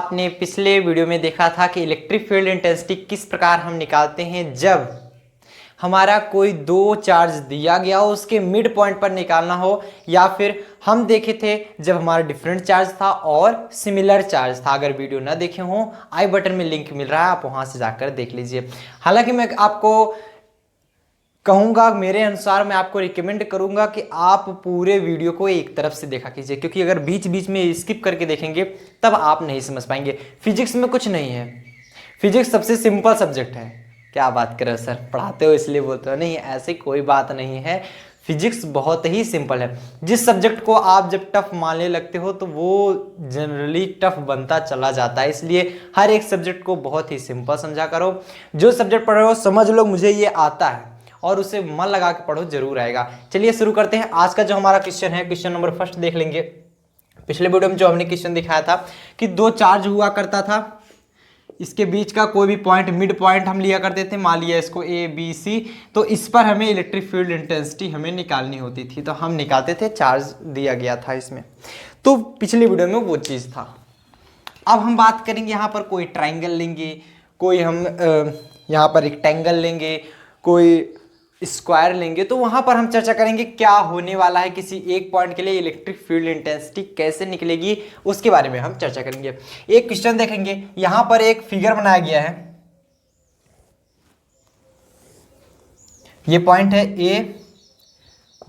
आपने पिछले वीडियो में देखा था कि इलेक्ट्रिक फील्ड इंटेंसिटी किस प्रकार हम निकालते हैं जब हमारा कोई दो चार्ज दिया गया हो, उसके मिड पॉइंट पर निकालना हो, या फिर हम देखे थे जब हमारा डिफरेंट चार्ज था और सिमिलर चार्ज था। अगर वीडियो ना देखे हों, आई बटन में लिंक मिल रहा है, आप वहां से जाकर देख लीजिए। हालांकि मैं आपको कहूँगा, मेरे अनुसार मैं आपको रिकमेंड करूँगा कि आप पूरे वीडियो को एक तरफ से देखा कीजिए, क्योंकि अगर बीच बीच में स्किप करके देखेंगे तब आप नहीं समझ पाएंगे। फिजिक्स में कुछ नहीं है, फिजिक्स सबसे सिंपल सब्जेक्ट है। क्या बात कर रहे हो सर, पढ़ाते हो इसलिए बोलते हो? नहीं, ऐसी कोई बात नहीं है। फिजिक्स बहुत ही सिंपल है। जिस सब्जेक्ट को आप जब टफ मानने लगते हो तो वो जनरली टफ बनता चला जाता है, इसलिए हर एक सब्जेक्ट को बहुत ही सिंपल समझा करो। जो सब्जेक्ट पढ़ रहे हो समझ लो मुझे ये आता है, और उसे मन लगा के पढ़ो, जरूर आएगा। चलिए शुरू करते हैं। आज का जो हमारा क्वेश्चन है, क्वेश्चन नंबर फर्स्ट देख लेंगे। पिछले वीडियो में जो हमने क्वेश्चन दिखाया था कि दो चार्ज हुआ करता था, इसके बीच का कोई भी पॉइंट, मिड पॉइंट हम लिया करते थे, मान लिया इसको ए बी सी, तो इस पर हमें इलेक्ट्रिक फील्ड इंटेंसिटी हमें निकालनी होती थी, तो हम निकालते थे, चार्ज दिया गया था इसमें। तो पिछले वीडियो में वो चीज़ था। अब हम बात करेंगे, यहाँ पर कोई ट्राइंगल लेंगे, कोई हम यहाँ पर रेक्टेंगल लेंगे, कोई स्क्वायर लेंगे, तो वहां पर हम चर्चा करेंगे क्या होने वाला है, किसी एक पॉइंट के लिए इलेक्ट्रिक फील्ड इंटेंसिटी कैसे निकलेगी, उसके बारे में हम चर्चा करेंगे। एक क्वेश्चन देखेंगे, यहां पर एक फिगर बनाया गया है, ये पॉइंट है ए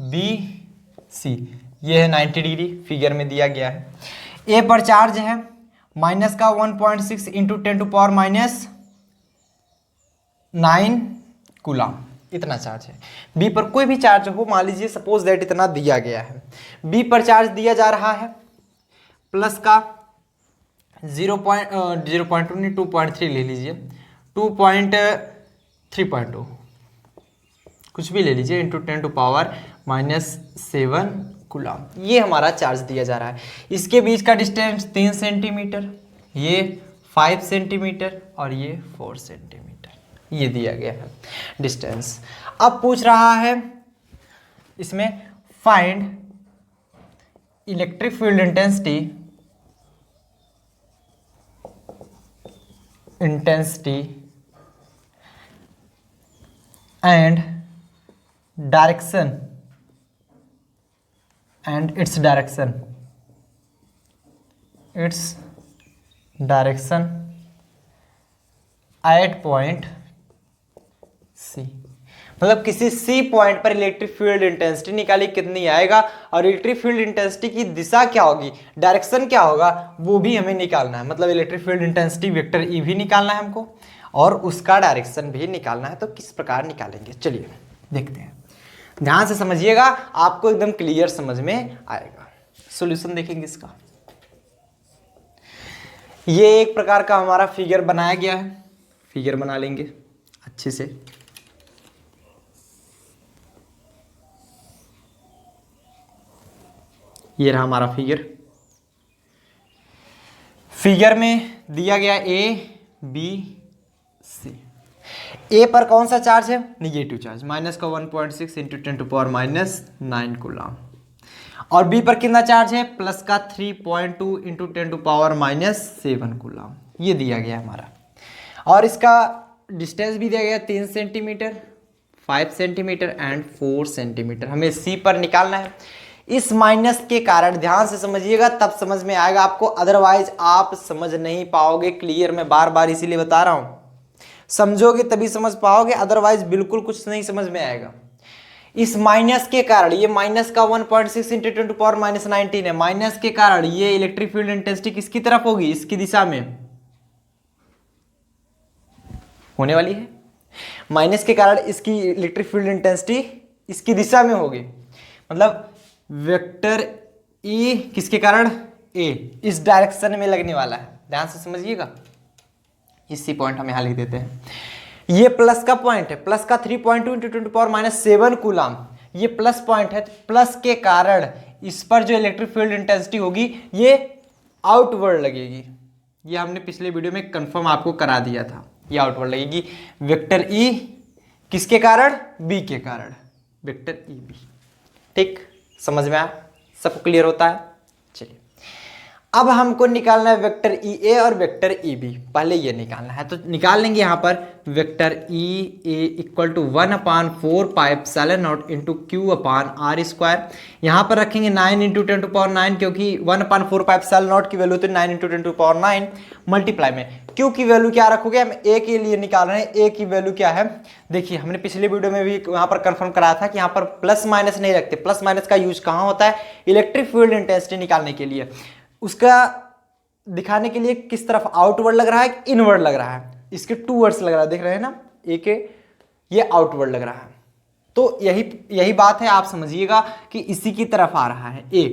बी सी, ये है 90 डिग्री, फिगर में दिया गया है। ए पर चार्ज है माइनस का 1.6 into 10 to power minus 9 coulomb, इतना चार्ज है। बी पर कोई भी चार्ज हो, मान लीजिए सपोज दैट इतना दिया गया है। बी पर चार्ज दिया जा रहा है प्लस का 0.2 नहीं 2.3 ले लीजिए, 2.3.2 कुछ भी ले लीजिए, into 10 to power minus 7 coulomb, ये हमारा चार्ज दिया जा रहा है। इसके बीच का डिस्टेंस 3 सेंटीमीटर, ये 5 सेंटीमीटर और ये 4 सेंटीमीटर, ये दिया गया है डिस्टेंस। अब पूछ रहा है इसमें find electric field intensity and direction and its direction at point C. मतलब किसी सी पॉइंट पर इलेक्ट्रिक फील्ड इंटेंसिटी निकाली, कितनी आएगा, और इलेक्ट्रिक फील्ड इंटेंसिटी की दिशा क्या होगी, डायरेक्शन क्या होगा, वो भी हमें निकालना है। मतलब electric field intensity vector E भी निकालना है हमको, और उसका डायरेक्शन भी निकालना है। तो किस प्रकार निकालेंगे, चलिए देखते हैं। ध्यान से समझिएगा, आपको एकदम क्लियर समझ में आएगा। सॉल्यूशन देखेंगे इसका। ये एक प्रकार का हमारा फिगर बनाया गया है, फिगर बना लेंगे अच्छे से। ये रहा हमारा फिगर। फिगर में दिया गया ए बी सी। ए पर कौन सा चार्ज है, निगेटिव चार्ज, माइनस का 1.6 into 10 to power minus 9 coulomb. और बी पर कितना चार्ज है, प्लस का 3.2 into 10 to power minus 7 coulomb, ये दिया गया हमारा। और इसका डिस्टेंस भी दिया गया 3 सेंटीमीटर, 5 सेंटीमीटर एंड 4 सेंटीमीटर। हमें सी पर निकालना है। इस माइनस के कारण, ध्यान से समझिएगा तब समझ में आएगा आपको, अदरवाइज आप समझ नहीं पाओगे क्लियर। मैं बार बार इसीलिए बता रहा हूं, समझोगे तभी समझ पाओगे, अदरवाइज बिल्कुल कुछ नहीं समझ में आएगा। इस माइनस के कारण, ये माइनस का 1.6 इंटू 10 टू पावर माइनस 19 है, माइनस के कारण ये इलेक्ट्रिक फील्ड इंटेंसिटी किसकी तरफ होगी, इसकी दिशा में होने वाली है। माइनस के कारण इसकी इलेक्ट्रिक फील्ड इंटेंसिटी इसकी दिशा में होगी। मतलब वेक्टर ई किसके कारण, ए, इस डायरेक्शन में लगने वाला है। ध्यान से समझिएगा, इसी पॉइंट हम यहां लिख देते हैं। ये प्लस का पॉइंट है, प्लस का 3.2 into 10 to power minus 7 coulomb, ये प्लस पॉइंट है। प्लस के कारण इस पर जो इलेक्ट्रिक फील्ड इंटेंसिटी होगी ये आउटवर्ड लगेगी। ये हमने पिछले वीडियो में कंफर्म आपको करा दिया था, ये आउटवर्ड लगेगी। वेक्टर ई किसके कारण, बी के कारण, वेक्टर ई बी। ठीक, समझ में आया, सबको क्लियर होता है। चलिए अब हमको निकालना है वेक्टर ई ए और वेक्टर ई बी। पहले ये निकालना है तो निकाल लेंगे यहाँ पर vector E A equal to 1/4 pi epsilon naught into Q upon R square. यहाँ पर रखेंगे 9 इंटू 10⁻9 क्योंकि 1/4 पाई एप्सिलॉन नॉट की वैल्यू तो 9 इंटू 10⁻9 मल्टीप्लाई में क्यू की वैल्यू क्या रखोगे, हम ए के लिए निकाल रहे हैं। ए की वैल्यू क्या है, देखिए हमने पिछले वीडियो में भी यहाँ पर कंफर्म कराया था कि यहाँ पर प्लस माइनस नहीं रखते। प्लस माइनस का यूज कहाँ होता है, इलेक्ट्रिक फील्ड इंटेंसिटी निकालने के लिए। उसका दिखाने के लिए किस तरफ आउटवर्ड लग रहा है, इनवर्ड लग रहा है। इसके टू वर्ड्स लग रहा है, देख रहे हैं ना, ए के ये आउटवर्ड लग रहा है। तो यही बात है, आप समझिएगा कि इसी की तरफ आ रहा है ए,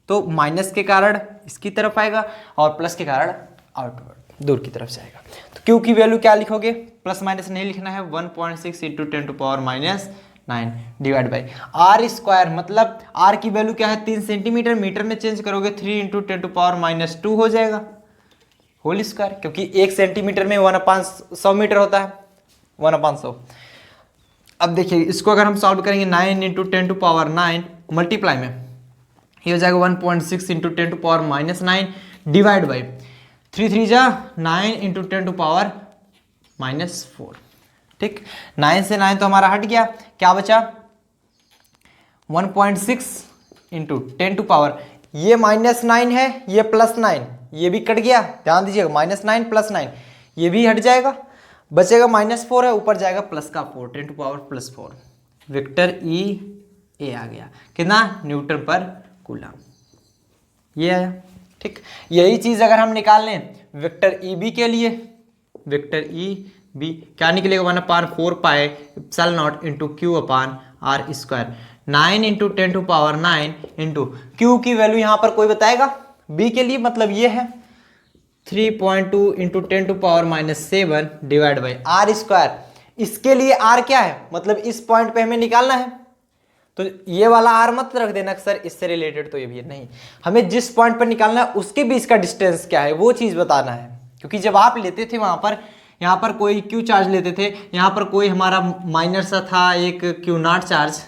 तो माइनस के कारण इसकी तरफ आएगा और प्लस के कारण आउटवर्ड दूर की तरफ जाएगा। तो क्यू की वैल्यू क्या लिखोगे, प्लस माइनस नहीं लिखना है, 1.6 into 10⁻9 divide by R square. मतलब आर की वैल्यू क्या है, 3 सेंटीमीटर, मीटर में चेंज करोगे 3 इंटू 10⁻2 हो जाएगा होल स्क्वायर, क्योंकि 1 सेंटीमीटर में 1/100 मीटर होता है, 1/100। अब देखिए इसको अगर हम सॉल्व करेंगे 9 इंटू 10⁻9 मल्टीप्लाई में ये हो जाएगा 1.6 इंटू 10⁻9 डिवाइड बाई 3 3 जा 9 इंटू 10⁻4। ठीक, 9 से 9 तो हमारा हट गया, क्या बचा 1.6 इंटू 10⁻, ये -9 है, ये +9, ये भी कट गया, ध्यान दीजिएगा, -9 +9 ये भी हट जाएगा, बचेगा -4 है, ऊपर जाएगा प्लस का 4, 10⁻+4। वेक्टर ई ए आ गया, कितना, न्यूटन पर कूलम, ये आया। ठीक, यही चीज अगर हम निकाल लें वेक्टर ई बी के लिए, वेक्टर ई बी क्या निकलेगा, 1/4 pi epsilon naught into Q upon R square. 9 into 10⁻9 into Q की वैल्यू यहाँ पर कोई बताएगा, बी के लिए मतलब ये है 3.2 into 10⁻7 divide by R square. इसके लिए आर क्या है, मतलब इस पॉइंट पे हमें निकालना है, तो ये वाला आर मत रख देना सर इससे रिलेटेड, तो ये भी नहीं, हमें जिस पॉइंट पर निकालना है उसके बीच का डिस्टेंस क्या है वो चीज बताना है। क्योंकि जब आप लेते थे वहां पर, यहाँ पर कोई क्यू चार्ज लेते थे, यहाँ पर कोई हमारा माइनर सा था एक क्यू नॉट चार्ज,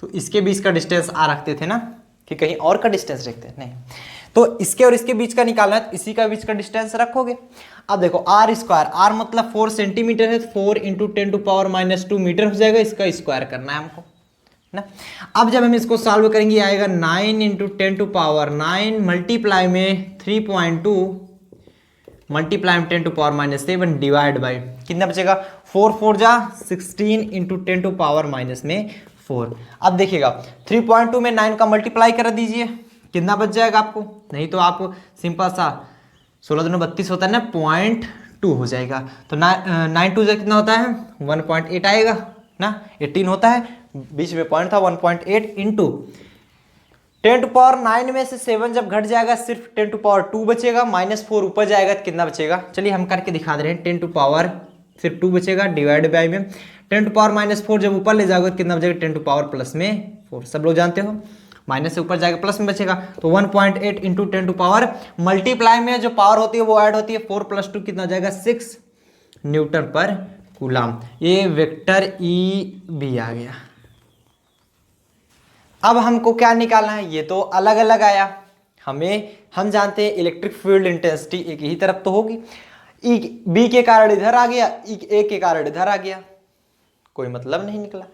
तो इसके बीच का डिस्टेंस आ रखते थे ना, कि कहीं और का डिस्टेंस रखते हैं, नहीं, तो इसके और इसके बीच का निकालना है, तो इसी का बीच का डिस्टेंस रखोगे। अब देखो आर स्क्वायर, आर मतलब 4 सेंटीमीटर है, 4 इंटू 10⁻2 मीटर हो जाएगा, इसका स्क्वायर करना है हमको ना। अब जब हम इसको सॉल्व करेंगे आएगा 9 इंटू 10⁻9 मल्टीप्लाई में 3.2 मल्टीप्लाई में 10⁻7 डिवाइड बाई कितना बचेगा, 4 4 जा 16 इंटू 10⁻4। अब देखिएगा 3.2 में 9 का मल्टीप्लाई कर दीजिए, कितना बच जाएगा आपको, नहीं तो आपको सिंपल सा 16 दूनी 32 होता है ना, 0.2 हो जाएगा। तो 9 2 कितना होता है, 1.8 आएगा ना, 18 होता है, बीच में पॉइंट था 1.8 इंटू 10⁻9 में से 7 जब घट जाएगा सिर्फ 10⁻2 बचेगा, -4 ऊपर जाएगा तो कितना बचेगा, चलिए हम करके दिखा दे रहे हैं। 10⁻, फिर 2 बचेगा डिवाइड बाई में 10⁻-4 जब ऊपर ले जाओगे तो कितना बचेगा, 10⁻+4, सब लोग जानते हो, माइनस से ऊपर जाएगा प्लस में बचेगा, तो 1.8 इंटू 10⁻, मल्टीप्लाई में जो पावर होती है वो ऐड होती है, 4 + 2 कितना जाएगा, 6 न्यूटन पर कूलम। ये वेक्टर ई बी आ गया। अब हमको क्या निकालना है, ये तो अलग अलग आया, हम जानते हैं इलेक्ट्रिक फील्ड इंटेंसिटी एक ही तरफ तो होगी, ई बी के कारण इधर आ गया, ए के कारण इधर आ गया, कोई मतलब नहीं निकला।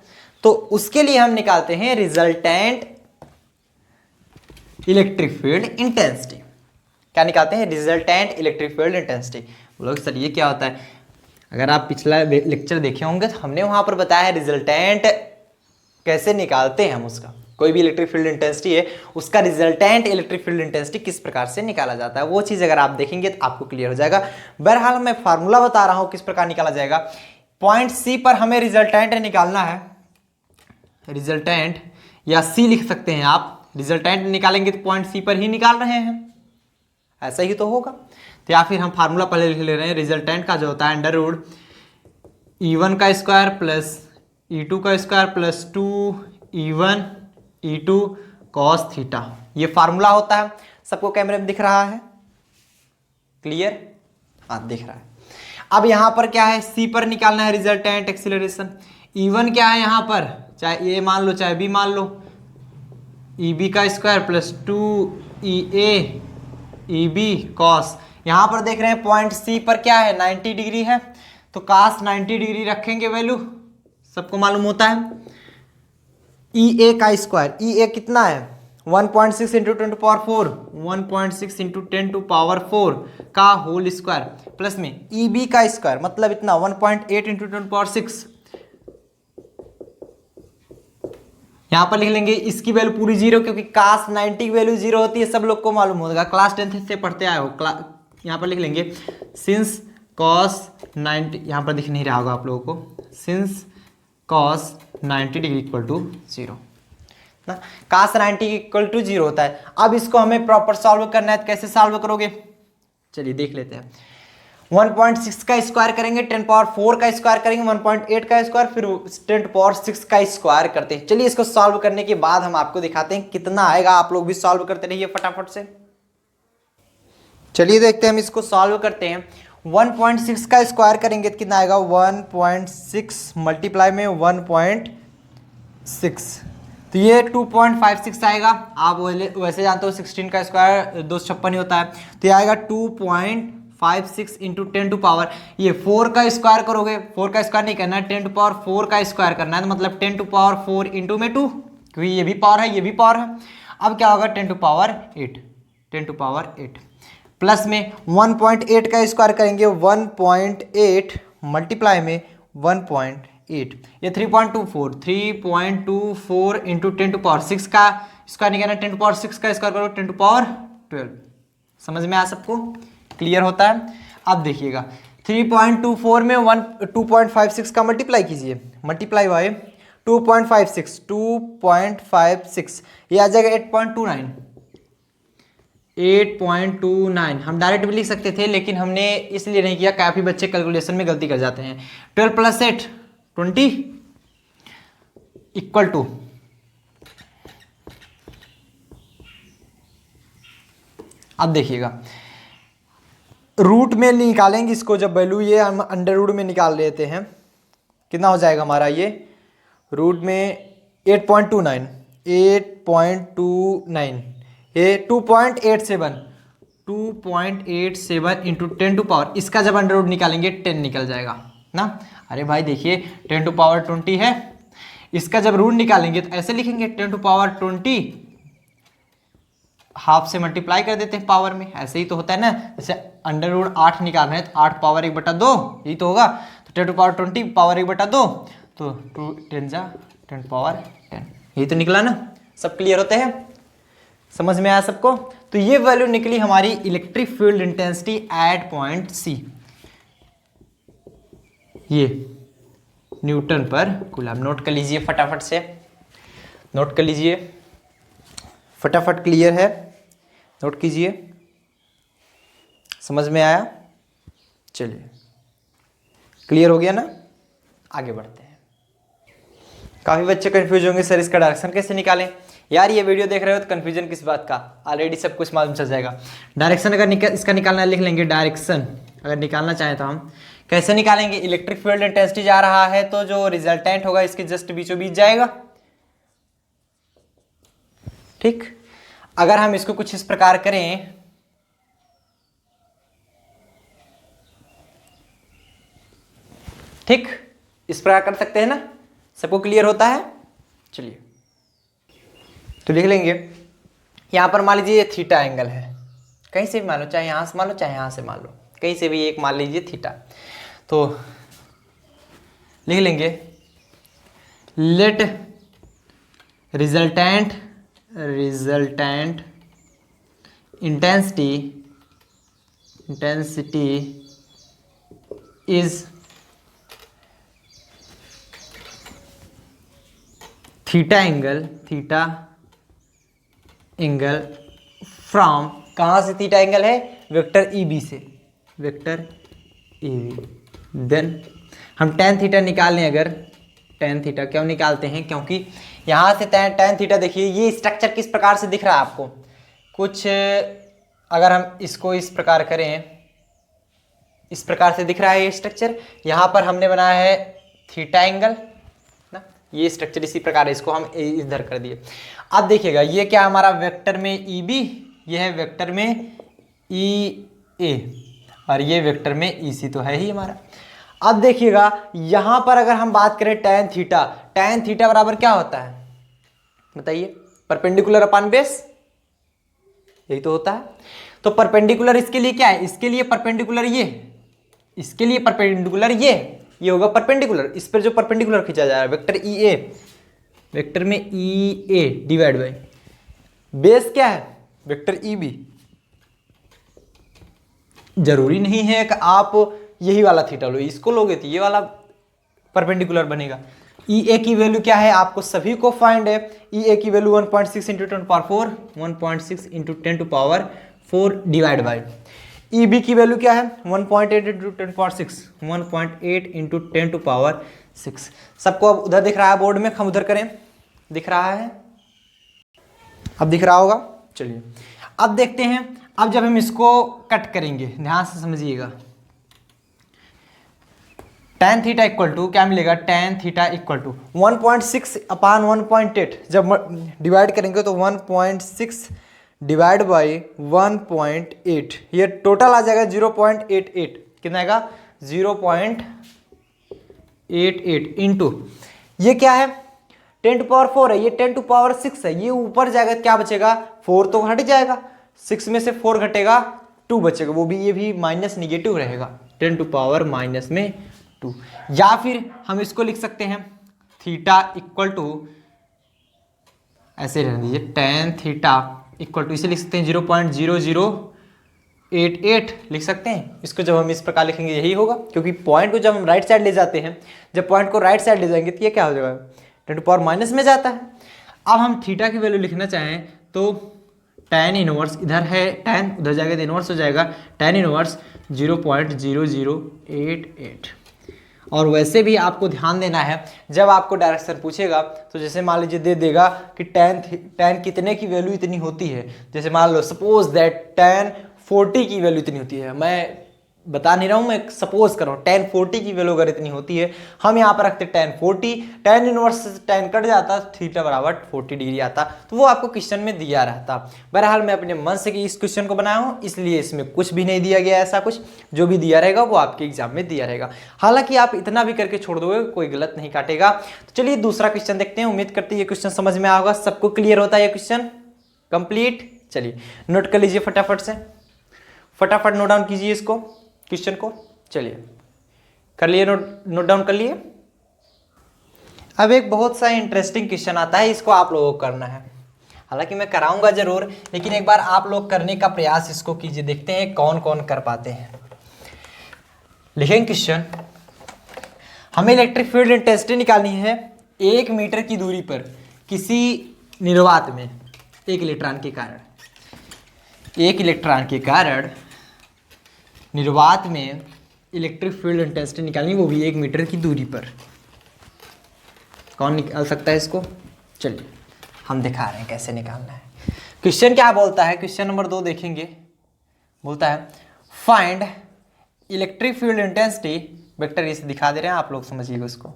तो उसके लिए हम निकालते हैं रिजल्टेंट इलेक्ट्रिक फील्ड इंटेंसिटी। क्या निकालते हैं, रिजल्टेंट इलेक्ट्रिक फील्ड इंटेंसिटी। बोलोगे सर ये क्या होता है, अगर आप पिछला लेक्चर देखे होंगे तो हमने वहां पर बताया है रिजल्टेंट कैसे निकालते हैं हम उसका, कोई भी इलेक्ट्रिक फील्ड इंटेंसिटी है उसका रिजल्टेंट इलेक्ट्रिक फील्ड इंटेंसिटी किस प्रकार से निकाला जाता है, वो चीज़ अगर आप देखेंगे तो आपको क्लियर हो जाएगा। बहरहाल मैं फार्मूला बता रहा हूं किस प्रकार निकाला जाएगा। पॉइंट सी पर हमें रिजल्टेंट निकालना है, रिजल्टेंट या सी लिख सकते हैं आप, रिजल्टेंट निकालेंगे तो पॉइंट सी पर ही निकाल रहे हैं, ऐसा ही तो होगा। तो या फिर हम फार्मूला पहले लिख ले रहे हैं, रिजल्टेंट का जो होता है अंडर रूट E1 का स्क्वायर प्लस E2 का square plus 2E1 E2 cos theta, ये फार्मूला होता है। सबको कैमरे में दिख रहा है, क्लियर, हाँ दिख रहा है। अब यहां पर क्या है, सी पर निकालना है रिजल्टेंट एक्सीलरेशन। E1 क्या है यहां पर, चाहे ए मान लो चाहे बी मान लो, EB का square plus 2EA E B cos, यहाँ पर देख रहे हैं पॉइंट सी पर क्या है 90 डिग्री है, तो cos 90 डिग्री रखेंगे वैल्यू, सबको मालूम होता है। ई ए का स्क्वायर, ई ए कितना है 1.6 into 10 to power 4, 1.6 into 10 to power 4 का होल स्क्वायर, प्लस में ई बी का स्क्वायर मतलब इतना 1.8 इंटू 10 टू पावर 6। यहां पर लिख लेंगे इसकी वैल्यू पूरी जीरो, क्योंकि cos 90 की वैल्यू जीरो होती है, सब लोग को मालूम होगा, क्लास 10th से पढ़ते आए हो। यहां पर लिख लेंगे सिंस cos 90, यहां पर दिख नहीं रहा होगा आप लोगों को, since cos 90 degree equal to zero ना, cos 90 इक्वल टू जीरो होता है। अब इसको हमें प्रॉपर सॉल्व करना है, तो कैसे सॉल्व करोगे, चलिए देख लेते हैं। 1.6 का स्क्वायर करेंगे, 10 पावर 4 का स्क्वायर करेंगे, 1.8 का स्क्वायर, फिर 10 पावर 6 का स्क्वायर करते हैं। चलिए इसको सॉल्व करने के बाद हम आपको दिखाते हैं कितना आएगा, आप लोग भी सॉल्व करते रहिए फटाफट से। चलिए देखते हैं हम इसको सॉल्व करते हैं। 1.6 का स्क्वायर करेंगे तो कितना आएगा 1.6 मल्टीप्लाई में 1.6, तो ये 2.56 आएगा। आप वैसे जानते हो 16 का स्क्वायर 256 ही होता है, तो ये आएगा 2.56 इंटू 10 टू पावर, ये 4 का स्क्वायर करोगे, 4 का स्क्वायर नहीं करना है, 10 टू पावर 4 का स्क्वायर करना है, तो मतलब 10 टू पावर 4 इंटू में 2, क्योंकि ये भी पावर है ये भी पावर है। अब क्या होगा 10 to power 8, 10 to power 8 plus में 1.8 का स्क्वायर करेंगे, 1.8 मल्टीप्लाई में 1.8, ये 3.24 इंटू 10 टू पावर 6 का स्क्वायर नहीं करना, 10 टू पावर 6 का स्क्वायर करो 10 टू पावर 12। समझ में आया सबको, क्लियर होता है। अब देखिएगा 3.24 में 2.56 का मल्टीप्लाई कीजिए, मल्टीप्लाई बाय 2.56 ये आ जाएगा 8.29। हम डायरेक्ट भी लिख सकते थे, लेकिन हमने इसलिए नहीं किया, काफी बच्चे कैलकुलेशन में गलती कर जाते हैं। 12 प्लस 8 20 इक्वल टू, अब देखिएगा रूट में निकालेंगे इसको, जब वैल्यू ये हम अंडर रूट में निकाल लेते हैं, कितना हो जाएगा हमारा ये रूट में 8.29 ये 2.87 इंटू 10 टू पावर, इसका जब अंडर रूट निकालेंगे 10 निकल जाएगा ना। अरे भाई देखिए 10 टू पावर 20 है, इसका जब रूट निकालेंगे तो ऐसे लिखेंगे 10 टू पावर 20 हाफ से मल्टीप्लाई कर देते हैं पावर में, ऐसे ही तो होता है ना। जैसे अंडर रूट 8 निकालना है तो 8 पावर 1/2 यही तो होगा, तो 10 टू पावर 20 पावर 1/2, तो 2 10 जा 10 पावर 10, यही तो निकला ना। सब क्लियर होते हैं, समझ में आया सबको। तो ये वैल्यू निकली हमारी electric field intensity at point C, ये न्यूटन पर कूलम। नोट कर लीजिए फटाफट से, नोट कर लीजिए फटाफट, क्लियर है, नोट कीजिए। समझ में आया, चलिए क्लियर हो गया ना, आगे बढ़ते हैं। काफी बच्चे कंफ्यूज होंगे सर इसका डायरेक्शन कैसे निकालें। यार ये वीडियो देख रहे हो तो कंफ्यूजन किस बात का, ऑलरेडी सब कुछ मालूम चल जाएगा। डायरेक्शन अगर इसका निकालना है, लिख लेंगे डायरेक्शन अगर निकालना चाहें तो हम कैसे निकालेंगे। इलेक्ट्रिक फील्ड इंटेंसिटी जा रहा है तो जो रिजल्टेंट होगा इसके जस्ट बीचों बीच जाएगा, ठीक। अगर हम इसको कुछ इस प्रकार करें, ठीक, इस प्रकार कर सकते हैं ना, सबको क्लियर होता है। चलिए तो लिख लेंगे, यहां पर मान लीजिए ये थीटा एंगल है, कहीं से भी मान लो, चाहे यहां से मान लो चाहे यहां से मान लो, कहीं से भी एक मान लीजिए थीटा, तो लिख लेंगे let resultant intensity is theta angle from, कहाँ से थीटा एंगल है, वेक्टर ई बी से, वेक्टर ई बी। देन हम टेन थीटा निकाल लें, अगर टेन थीटा क्यों निकालते हैं, क्योंकि यहाँ से टेन थीटा देखिए ये स्ट्रक्चर किस प्रकार से दिख रहा है आपको, कुछ अगर हम इसको इस प्रकार करें, इस प्रकार से दिख रहा है ये स्ट्रक्चर। यहाँ पर हमने बनाया है थीटा एंगल ना, ये स्ट्रक्चर इसी प्रकार है, इसको हम इधर कर दिए। अब देखिएगा ये क्या हमारा वेक्टर में ई बी, ये है वेक्टर में ई ए, और ये वेक्टर में ई सी तो है ही हमारा। अब देखिएगा यहां पर अगर हम बात करें tan थीटा बराबर क्या होता है बताइए, परपेंडिकुलर अपॉन बेस, यही तो होता है। तो परपेंडिकुलर इसके लिए क्या है, इसके लिए परपेंडिकुलर ये, इसके लिए परपेंडिकुलर ये होगा परपेंडिकुलर, इस पर जो परपेंडिकुलर खींचा जा रहा है वेक्टर ई ए, वेक्टर में ई ए डिवाइड बाई बेस क्या है वेक्टर ई बी। जरूरी नहीं है कि आप यही वाला थीटा लो, इसको लोगे तो ये वाला परपेंडिकुलर बनेगा। ई ए की वैल्यू क्या है आपको सभी को फाइंड है, ई ए की value 1.6 into 10 power 4, 1.6 into 10 to power 4 divide by E B की वैल्यू क्या है 1.8 into 10 power 6, 1.8 into 10 to power 6। सबको अब उधर दिख रहा है बोर्ड में, हम उधर करें, दिख रहा है, अब दिख रहा होगा। चलिए अब देखते हैं, अब जब हम इसको कट करेंगे ध्यान से समझिएगा, tan थीटा इक्वल टू क्या मिलेगा, tan थीटा इक्वल टू 1.6 अपान 1.8, जब डिवाइड करेंगे तो 1.6 डिवाइड बाई 1.8, ये टोटल आ जाएगा 0.88, कितना आएगा 0.88 इंटू ये क्या है 10 टू पावर 4 है, ये 10 टू पावर 6 है, ये ऊपर जाएगा क्या बचेगा 4 तो हट जाएगा, 6 में से 4 घटेगा 2 बचेगा, वो भी ये भी माइनस निगेटिव रहेगा 10 टू पावर माइनस में 2। या फिर हम इसको लिख सकते हैं थीटा इक्वल टू, ऐसे रहने दीजिए, tan थीटा इक्वल टू, इसे लिख सकते हैं 0.0088 लिख सकते हैं। इसको जब हम इस प्रकार लिखेंगे यही होगा, क्योंकि पॉइंट को जब हम राइट साइड ले जाते हैं, जब पॉइंट को राइट साइड ले जाएंगे तो ये क्या हो जाएगा 10 टू पावर माइनस में जाता है। अब हम थीटा की वैल्यू लिखना चाहें तो tan इनवर्स, इधर है tan, उधर जाएगा तो इनवर्स हो जाएगा, tan इनवर्स 0.0088। और वैसे भी आपको ध्यान देना है, जब आपको डायरेक्शन पूछेगा तो जैसे मान लीजिए दे देगा कि tan कितने की वैल्यू इतनी होती है, जैसे मान लो सपोज दैट tan 40 की वैल्यू इतनी होती है, मैं बता नहीं रहा हूँ, मैं सपोज कर रहा हूँ tan 40 की वैल्यू अगर इतनी होती है, हम यहाँ पर रखते tan 40, tan inverse tan cut जाता, थीटा बराबर 40 डिग्री आता, तो वो आपको क्वेश्चन में दिया रहता। बहरहाल मैं अपने मन से इस क्वेश्चन को बनाया हूँ, इसलिए इसमें कुछ भी नहीं दिया गया, ऐसा कुछ जो भी दिया रहेगा वो आपके एग्जाम में दिया रहेगा। हालांकि आप इतना भी करके छोड़ दोगे कोई गलत नहीं काटेगा। तो चलिए दूसरा क्वेश्चन देखते हैं, उम्मीद करते हैं ये क्वेश्चन समझ में आएगा, सबको क्लियर होता है ये क्वेश्चन कंप्लीट। चलिए नोट कर लीजिए फटाफट से, फटाफट नोट डाउन कीजिए इसको क्वेश्चन को। चलिए कर लिए, नोट डाउन कर लिए। अब एक बहुत सा इंटरेस्टिंग क्वेश्चन आता है, इसको आप लोगों को करना है, हालांकि मैं कराऊंगा जरूर, लेकिन एक बार आप लोग करने का प्रयास इसको कीजिए, देखते हैं कौन कौन कर पाते हैं। लिखेंगे क्वेश्चन, हमें इलेक्ट्रिक फील्ड इंटेंसिटी निकालनी है 1 मीटर की दूरी पर किसी निर्वात में एक इलेक्ट्रॉन के कारण निर्वात में इलेक्ट्रिक फील्ड इंटेंसिटी निकालनी, वो भी 1 मीटर की दूरी पर। कौन निकाल सकता है इसको, चलिए हम दिखा रहे हैं कैसे निकालना है। क्वेश्चन क्या बोलता है, क्वेश्चन नंबर 2 देखेंगे, बोलता है find electric field intensity, vector इसे दिखा दे रहे हैं आप लोग समझिएगा उसको,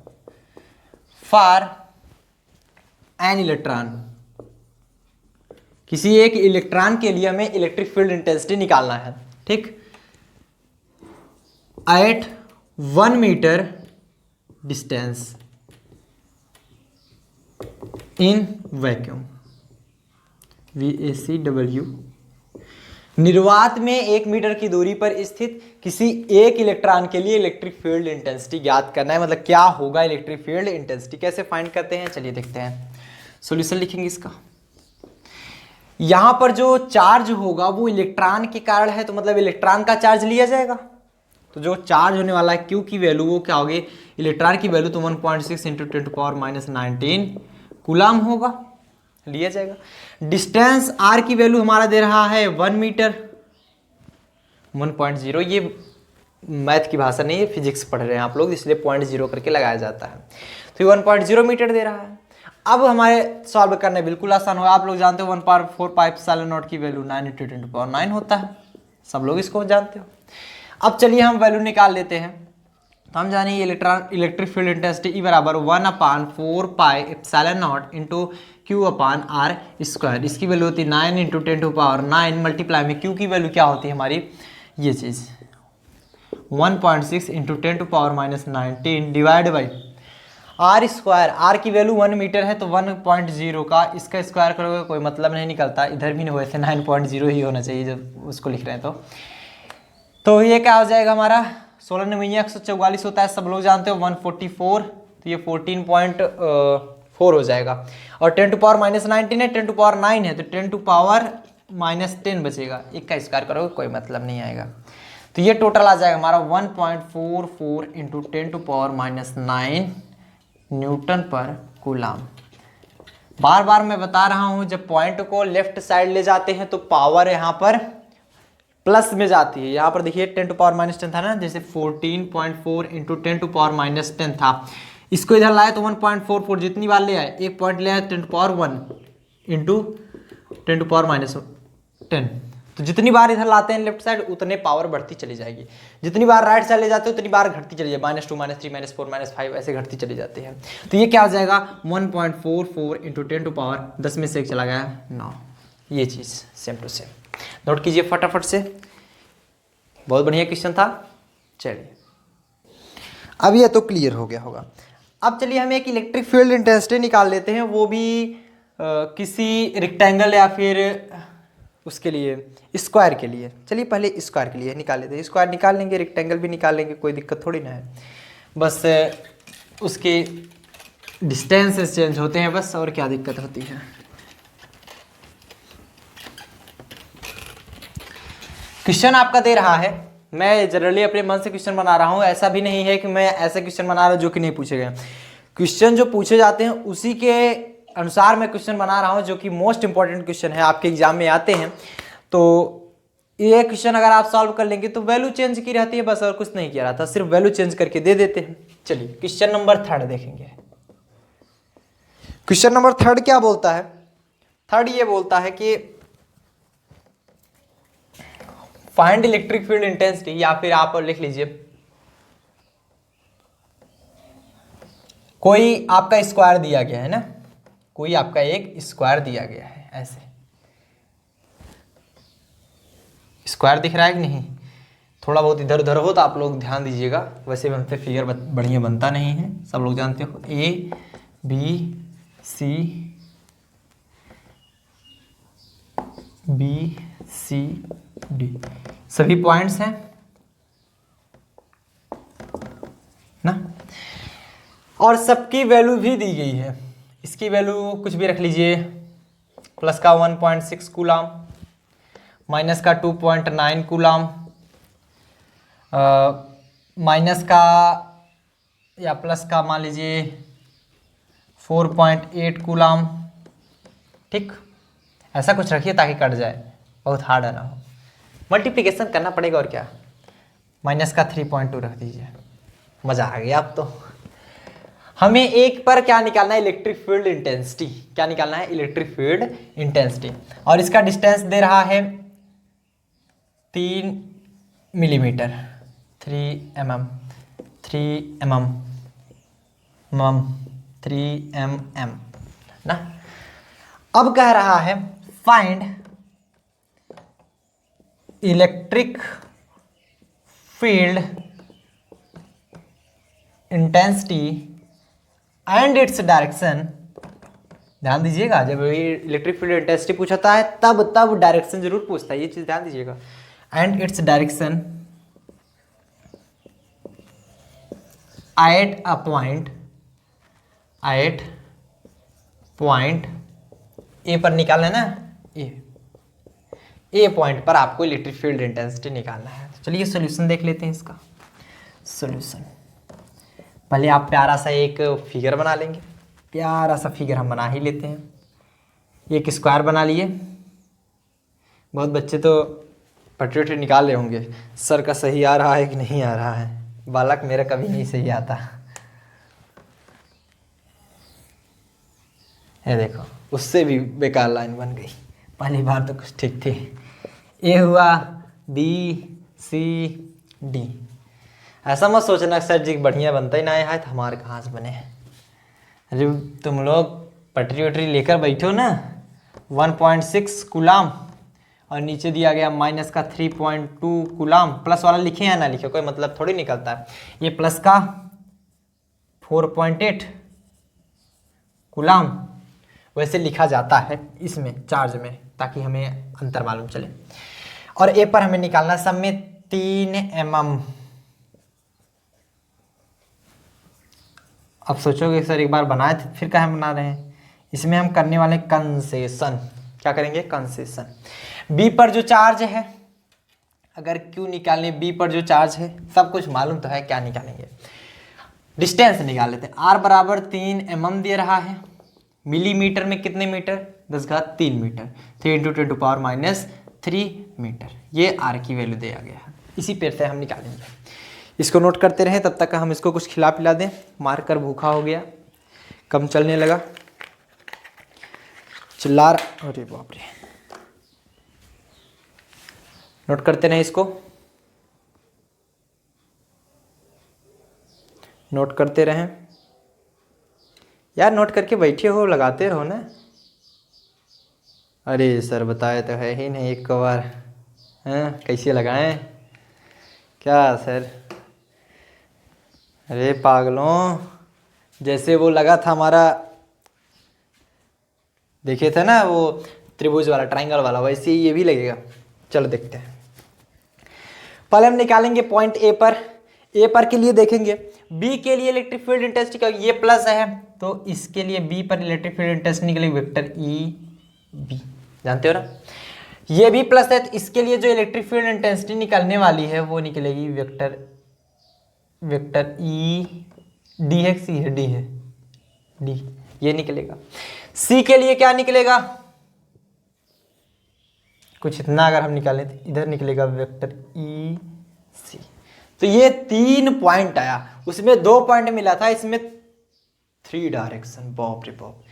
फॉर एन इलेक्ट्रॉन, किसी एक इलेक्ट्रॉन के लिए हमें इलेक्ट्रिक फील्ड इंटेंसिटी निकालना है, ठीक, at 1 metre distance in vacuum, VACW, निर्वात में 1 मीटर की दूरी पर स्थित किसी एक इलेक्ट्रॉन के लिए इलेक्ट्रिक फील्ड इंटेंसिटी ज्ञात करना है। मतलब क्या होगा इलेक्ट्रिक फील्ड इंटेंसिटी, कैसे फाइंड करते हैं, चलिए देखते हैं। सॉल्यूशन लिखेंगे इसका, यहां पर जो चार्ज होगा वो इलेक्ट्रॉन के कारण है, तो मतलब इलेक्ट्रॉन का चार्ज लिया जाएगा, तो जो चार्ज होने वाला है Q की वैल्यू वो क्या होगी, इलेक्ट्रॉन की वैल्यू तो 1.6 into 10 to power minus 19 coulomb होगा, लिया जाएगा। डिस्टेंस R की वैल्यू हमारा दे रहा है 1 मीटर, 1.0, ये मैथ की भाषा नहीं है, फिजिक्स पढ़ रहे हैं आप लोग, इसलिए 0.0 करके लगाया जाता है, तो ये 1.0 मीटर दे रहा है। अब हमारे सॉल्व करना बिल्कुल आसान होगा, आप लोग जानते हो 1/4 पाई एप्सिलॉन नॉट की वैल्यू 9 इंटू 10 टू पावर 9 होता है, सब लोग इसको जानते हो। अब चलिए हम वैल्यू निकाल लेते हैं, तो हम जानेंगे इलेक्ट्रिक फील्ड इंटेंसिटी ई बराबर 1/4 pi epsilon naught into Q/r²। इसकी वैल्यू होती है 9 × 10⁹ मल्टीप्लाई में Q की वैल्यू क्या होती है हमारी, ये चीज़ 1.6 × 10⁻19 डिवाइड बाई r²। r की वैल्यू 1 मीटर है तो 1.0 का इसका स्क्वायर करोगे कोई मतलब नहीं निकलता, इधर भी नहीं, वैसे 9.0 ही होना चाहिए जब उसको लिख रहे हैं तो ये क्या हो जाएगा हमारा 16 9 144 होता है, सब लोग जानते हो 144, तो ये 14.4 हो जाएगा। और 10⁻−19 है, 10⁻9 है तो 10⁻−10 बचेगा, एक का स्क्वायर करोगे कोई मतलब नहीं आएगा। तो ये टोटल आ जाएगा हमारा 1.44 × 10⁻9 न्यूटन पर कूलाम। बार बार मैं बता रहा हूं, जब पॉइंट को लेफ्ट साइड ले जाते हैं तो पावर यहाँ पर प्लस में जाती है। यहाँ पर देखिए 10⁻10 था ना, जैसे 14.4 × 10⁻10 था, इसको इधर लाए तो 1.44 जितनी बार ले आए, एक पॉइंट ले आए 10⁻1 × 10⁻10, तो जितनी बार इधर लाते हैं लेफ्ट साइड उतने पावर बढ़ती चली जाएगी, जितनी बार राइट साइड ले जाते हो उतनी बार घटती चली जाएगी, -2 -3 -4 -5 ऐसे घटती चली जाती है। तो ये क्या हो जाएगा 1.44 × 10 में से एक चला गया 9, ये चीज़ सेम टू सेम नोट कीजिए फटाफट से। बहुत बढ़िया क्वेश्चन था। चलिए अब ये तो क्लियर हो गया होगा। अब चलिए हम एक इलेक्ट्रिक फील्ड इंटेंसिटी निकाल लेते हैं, वो भी किसी रेक्टेंगल या फिर उसके लिए स्क्वायर के लिए। चलिए पहले स्क्वायर के लिए निकाल लेते हैं, स्क्वायर निकाल लेंगे, रेक्टेंगल भी निकाल लेंगे, कोई दिक्कत थोड़ी ना है, बस उसके डिस्टेंस चेंज होते हैं बस, और क्या दिक्कत होती है। क्वेश्चन आपका दे रहा है, मैं जनरली अपने मन से क्वेश्चन बना रहा हूँ, ऐसा भी नहीं है कि मैं ऐसे क्वेश्चन बना रहा हूँ जो कि नहीं पूछे गए। क्वेश्चन जो पूछे जाते हैं उसी के अनुसार मैं क्वेश्चन बना रहा हूँ, जो कि मोस्ट इंपॉर्टेंट क्वेश्चन है, आपके एग्जाम में आते हैं। तो ये क्वेश्चन अगर आप सॉल्व कर लेंगे तो वैल्यू चेंज की रहती है बस, और कुछ नहीं किया रहता, सिर्फ वैल्यू चेंज करके दे देते हैं। चलिए क्वेश्चन नंबर 3 देखेंगे। क्वेश्चन नंबर 3 क्या बोलता है, 3 ये बोलता है कि फाइंड इलेक्ट्रिक फील्ड इंटेंसिटी, या फिर आप लिख लीजिए कोई आपका स्क्वायर दिया गया है ना, कोई आपका एक स्क्वायर दिया गया है, ऐसे स्क्वायर दिख रहा है कि नहीं, थोड़ा बहुत इधर उधर हो तो आप लोग ध्यान दीजिएगा, वैसे भी हमसे फिगर बढ़िया बनता नहीं है, सब लोग जानते हो। A B C D सभी पॉइंट्स हैं ना, और सबकी वैल्यू भी दी गई है। इसकी वैल्यू कुछ भी रख लीजिए, प्लस का 1.6 कूलाम, माइनस का 2.9 कूलाम, माइनस का या प्लस का मान लीजिए 4.8 कूलाम, ठीक, ऐसा कुछ रखिए ताकि कट जाए, बहुत हार्ड ना हो, मल्टीप्लिकेशन करना पड़ेगा और क्या। माइनस का 3.2 रख दीजिए, मज़ा आ गया। अब तो हमें एक पर क्या निकालना है, इलेक्ट्रिक फील्ड इंटेंसिटी, क्या निकालना है, इलेक्ट्रिक फील्ड इंटेंसिटी, और इसका डिस्टेंस दे रहा है 3 मिलीमीटर, 3 mm, 3 mm ना। अब कह रहा है find electric field intensity and its direction. ध्यान दीजिएगा, जब इलेक्ट्रिक फील्ड इंटेंसिटी पूछता है तब डायरेक्शन जरूर पूछता है, ये चीज ध्यान दीजिएगा। And its direction at a point A पर निकालना है ना, ए पॉइंट पर आपको इलेक्ट्रिक फील्ड इंटेंसिटी निकालना है। तो चलिए सॉल्यूशन देख लेते हैं इसका। सॉल्यूशन पहले आप प्यारा सा एक फिगर बना लेंगे, प्यारा सा फिगर हम बना ही लेते हैं। एक स्क्वायर बना लिए, बहुत बच्चे तो पटरी निकाल रहे होंगे, सर का सही आ रहा है कि नहीं आ रहा है। बालक मेरा कभी नहीं सही आता है, देखो उससे भी बेकार लाइन बन गई, पहली बार तो कुछ ठीक थी। ए हुआ, बी सी डी, ऐसा मत सोचना सर जी बढ़िया बनता ही ना है तो हमारे कहाँ से बने। अरे तुम लोग पटरी वटरी लेकर बैठो ना, 1.6 कूलाम और नीचे दिया गया माइनस का 3.2 कूलाम। प्लस वाला लिखे या ना लिखे कोई मतलब थोड़ी निकलता है। ये प्लस का 4.8 कूलाम वैसे लिखा जाता है इसमें चार्ज में, ताकि हमें अंतर मालूम चले। और ए पर हमें निकालना सब में 3 mm। अब सोचोगे सर एक बार बनाए थे फिर क्या बना रहे हैं। इसमें हम करने वाले कंसेशन। क्या करेंगे? कंसेशन। बी पर जो चार्ज है, अगर क्यू निकालने बी पर जो चार्ज है, सब कुछ मालूम तो है, क्या निकालेंगे? डिस्टेंस निकाल लेते हैं। आर बराबर 3 mm दे रहा है, मिलीमीटर में कितने मीटर? 10⁻³ मीटर। 3 × 10⁻³ मीटर। ये आर की वैल्यू दिया गया है, इसी पेड़ से हम निकालेंगे। इसको नोट करते रहें तब तक हम इसको कुछ खिला पिला दें। मारकर भूखा हो गया, कम चलने लगा, चिल्ला रहा। अरे बाप रे। नोट करते रहें इसको, नोट करते रहें यार। नोट करके बैठे हो, लगाते रहो ना। अरे सर बताए तो है ही नहीं एक बार। हैं कैसे लगाएं क्या सर? अरे पागलों, जैसे वो लगा था हमारा, देखे थे ना वो त्रिभुज वाला, ट्राइंगल वाला, वैसे ही ये भी लगेगा। चलो देखते हैं। पहले हम निकालेंगे पॉइंट ए पर। ए पर के लिए देखेंगे बी के लिए इलेक्ट्रिक फील्ड इंटेंसिटी का ये प्लस है, तो इसके लिए बी पर इलेक्ट्रिक फील्ड इंटेंसिटी निकलेगी वेक्टर ई बी, जानते हो ना। ये भी प्लस है, तो इसके लिए जो इलेक्ट्रिक फील्ड इंटेंसिटी निकलने वाली है वो निकलेगी वेक्टर ई डी है, सी है, डी है, डी, ये निकलेगा। सी के लिए क्या निकलेगा? कुछ इतना अगर हम निकालें तो इधर निकलेगा वेक्टर ई सी। तो ये 3 पॉइंट आया, उसमें 2 पॉइंट मिला था, इसमें 3 डायरेक्शन। बाप रे बाप,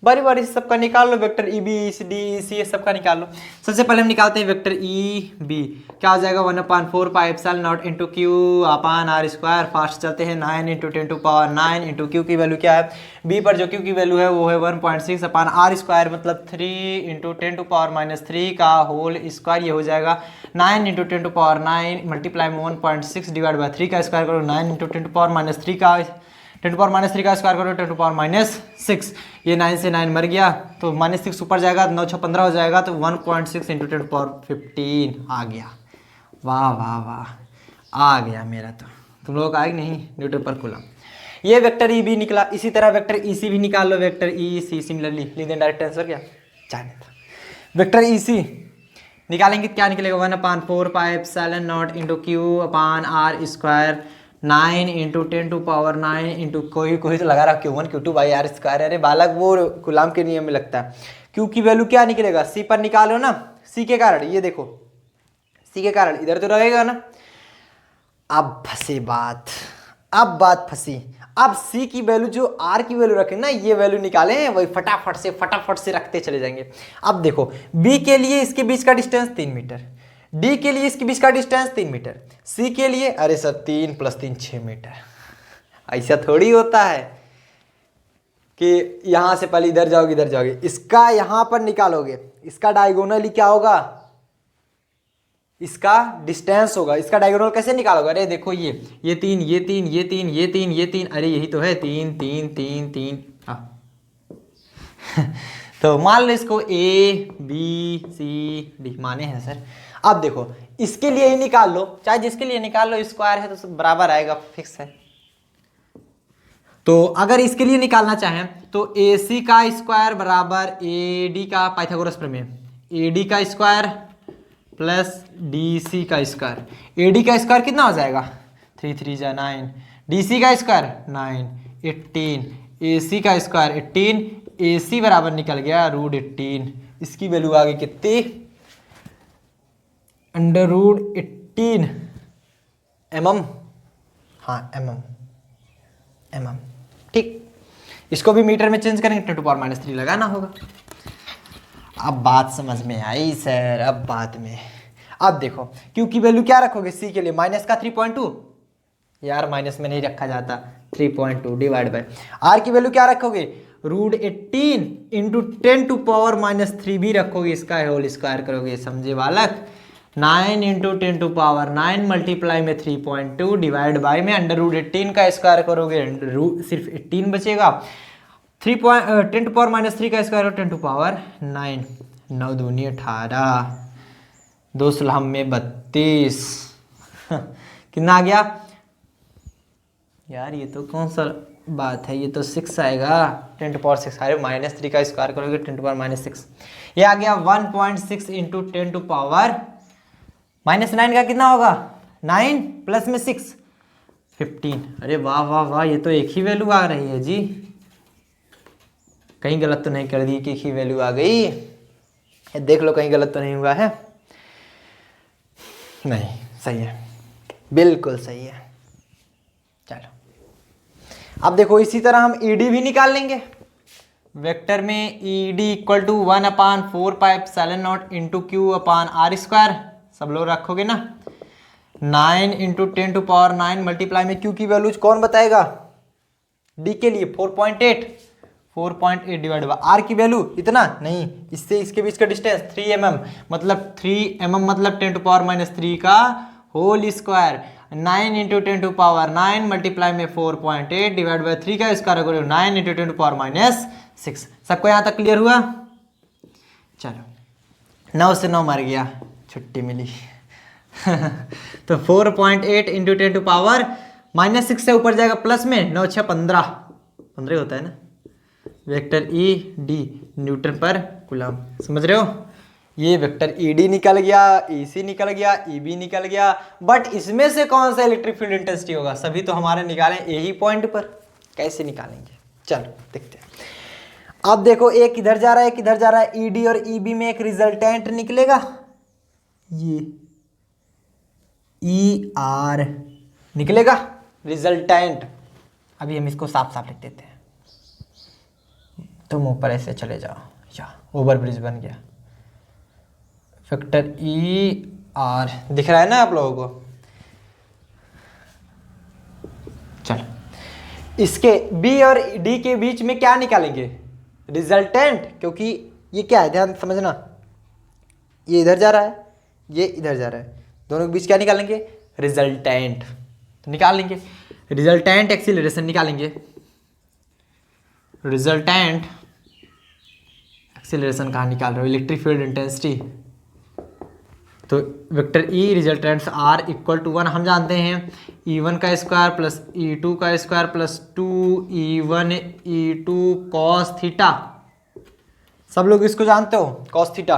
बारी बारी से सबका निकाल लो। Vector E B, C D, C, ये सबका निकाल लो। सबसे पहले हम निकालते हैं वेक्टर ई बी। क्या हो जाएगा? 1/4πε0 into Q upon R square. Fast चलते हैं। 9 × 10⁹ इंटू क्यू की वैल्यू क्या है? बी पर जो क्यू की वैल्यू है वो है 1.6 अपान आर स्क्वायर, मतलब 3 × 10⁻³ का होल स्क्वायर। ये हो जाएगा 9 × 10⁹ मल्टीप्लाई में 1.6 डिवाइड बाई 3 का स्क्वायर करो। 9 × 10⁻³ का 10⁻³ का स्क्वायर करो 10⁻6। ये 9 से 9 मर गया तो -6 ऊपर जाएगा, 9 × 15 हो जाएगा, तो 1.6 × 10⁻15 आ गया। वाह वाह वाह, आ गया मेरा। तो तुम लोग आए नहीं न्यूटन पर कूलम। ये वेक्टर ई बी निकला। इसी तरह वेक्टर ई सी भी निकाल लो। वेक्टर ई सी सिमिलरली लिख दें, डायरेक्ट आंसर क्या जाने था। वेक्टर ई सी निकालेंगे, क्या निकलेगा? 1/4πε0 into Q upon R square, 9 × 10⁹ into कोई तो लगा रहा Q1 Q2 by R square. अरे बालक, वो कूलम के नियम में लगता है। Q की वैल्यू क्या निकलेगा? C पर निकालो ना। C के कारण, ये देखो C के कारण इधर तो रहेगा ना। अब फंसी बात, अब बात फंसी। अब C की वैल्यू जो R की वैल्यू रखें ना, ये वैल्यू निकालें, वही फटाफट से रखते चले जाएंगे। अब देखो B के लिए इसके बीच का डिस्टेंस 3 मीटर, डी के लिए इसके बीच का डिस्टेंस 3 मीटर, सी के लिए अरे सर 3 + 3 6 मीटर। ऐसा थोड़ी होता है कि यहां से पहले इधर जाओगे इधर जाओगे। इसका यहां पर निकालोगे, इसका डायगोनली क्या होगा? इसका डिस्टेंस होगा। इसका डायगोनल कैसे निकालोगे? अरे देखो ये 3 ये 3 ये 3 ये 3 ये 3, अरे यही तो है 3 3 3 3। तो मान लो इसको ए बी सी डी माने हैं सर। अब देखो इसके लिए ही निकाल लो, चाहे जिसके लिए निकाल लो, स्क्वायर है तो सब बराबर आएगा, फिक्स है। तो अगर इसके लिए निकालना चाहें तो ए सी का स्क्वायर बराबर ए डी का, पाइथागोरस प्रमेय, ए डी का स्क्वायर प्लस डी सी का स्क्वायर। ए डी का स्क्वायर कितना हो जाएगा? 3 3 जा 9, डी सी का स्क्वायर 9 18, ए सी का स्क्वायर 18, ए सी बराबर निकल गया √18। इसकी वैल्यू आ गई कितनी? √18 mm। हाँ mm, ठीक। इसको भी मीटर में चेंज करेंगे, 10⁻³ लगाना होगा। अब बात समझ में आई सर, अब बात में। अब देखो क्यू की वैल्यू क्या रखोगे? सी के लिए -3.2, यार माइनस में नहीं रखा जाता, 3.2 डिवाइड बाय आर की वैल्यू क्या रखोगे, √18 इंटू 10⁻³ भी रखोगे, इसका होल स्क्वायर करोगे, समझे बालक। 9 इंटू 10⁻9 मल्टीप्लाई में 3.2 डिवाइड बाय में √18 का स्क्वायर करोगे, सिर्फ 18 बचेगा। 10⁻³ का स्क्वायर 10⁻9, 9 दूनी 18, 2 सुलहम में 32 कितना आ गया यार, ये तो कौन सा बात है, ये तो 6 आएगा, 10⁻6 अरे -3 का स्क्वायर करोगे 10⁻6, ये आ गया 1.6 इंटू 10⁻9 का कितना होगा, 9 प्लस में 6 15। अरे वाह वाह वाह, ये तो एक ही वैल्यू आ रही है जी, कहीं गलत तो नहीं कर दी कि एक ही वैल्यू आ गई, ये देख लो कहीं गलत तो नहीं हुआ है, नहीं सही है, बिल्कुल सही है। चलो अब देखो इसी तरह हम ईडी भी निकाल लेंगे। वेक्टर में ED equal to 1/4πε0 into Q/r², सब लोग रखोगे ना। 9 इंटू 10⁻9 मल्टीप्लाई में Q की वैल्यूज कौन बताएगा, डी के लिए 4.8 डिवाइड बाय आर की वैल्यू इतना नहीं, इससे इसके बीच का डिस्टेंस 3 mm, मतलब 3 mm मतलब 10⁻³ का होल स्क्वायर। 9 इंटू 10⁻9 मल्टीप्लाई में 4.8 डिवाइड बाय 3 का स्क्वायर करो 9 इंटू 10⁻6। सबको यहाँ तक क्लियर हुआ। चलो 9 से 9 मर गया, छुट्टी मिली तो 4.8 इंटू 10⁻6 से ऊपर जाएगा प्लस में, 9 6 15 होता है ना। वेक्टर ई डी न्यूटन पर कूलम, समझ रहे हो। ये वेक्टर ई डी निकल गया, ई सी निकल गया, ई बी निकल गया, बट इसमें से कौन सा इलेक्ट्रिक फील्ड इंटेंसिटी होगा, सभी तो हमारे निकाले यही पॉइंट पर, कैसे निकालेंगे चलो देखते हैं। अब देखो एक इधर जा रहा है, एक इधर जा रहा है, ई डी और ई बी में एक रिजल्टेंट निकलेगा, ये ई आर निकलेगा रिजल्टेंट। अभी हम इसको साफ साफ लिख देते हैं, तुम ऊपर ऐसे चले जाओ, या ओवर ब्रिज बन गया। वेक्टर ई आर दिख रहा है ना आप लोगों को। चलो इसके बी और डी के बीच में क्या निकालेंगे, रिजल्टेंट, क्योंकि ये क्या है ध्यान समझना, ये इधर जा रहा है, ये इधर जा रहा है, दोनों के बीच क्या निकालेंगे, रिजल्टेंट। तो निकाल लेंगे रिजल्टेंट एक्सीलरेशन, निकालेंगे रिजल्टेंट एक्सीलरेशन। कहाँ निकाल रहे हो, इलेक्ट्रिक फील्ड इंटेंसिटी। तो vector E resultants are equal to 1 हम जानते हैं, E1 का स्क्वायर प्लस E2 का square plus 2E1 E2 cos theta. सब लोग इसको जानते हो कॉस थीटा।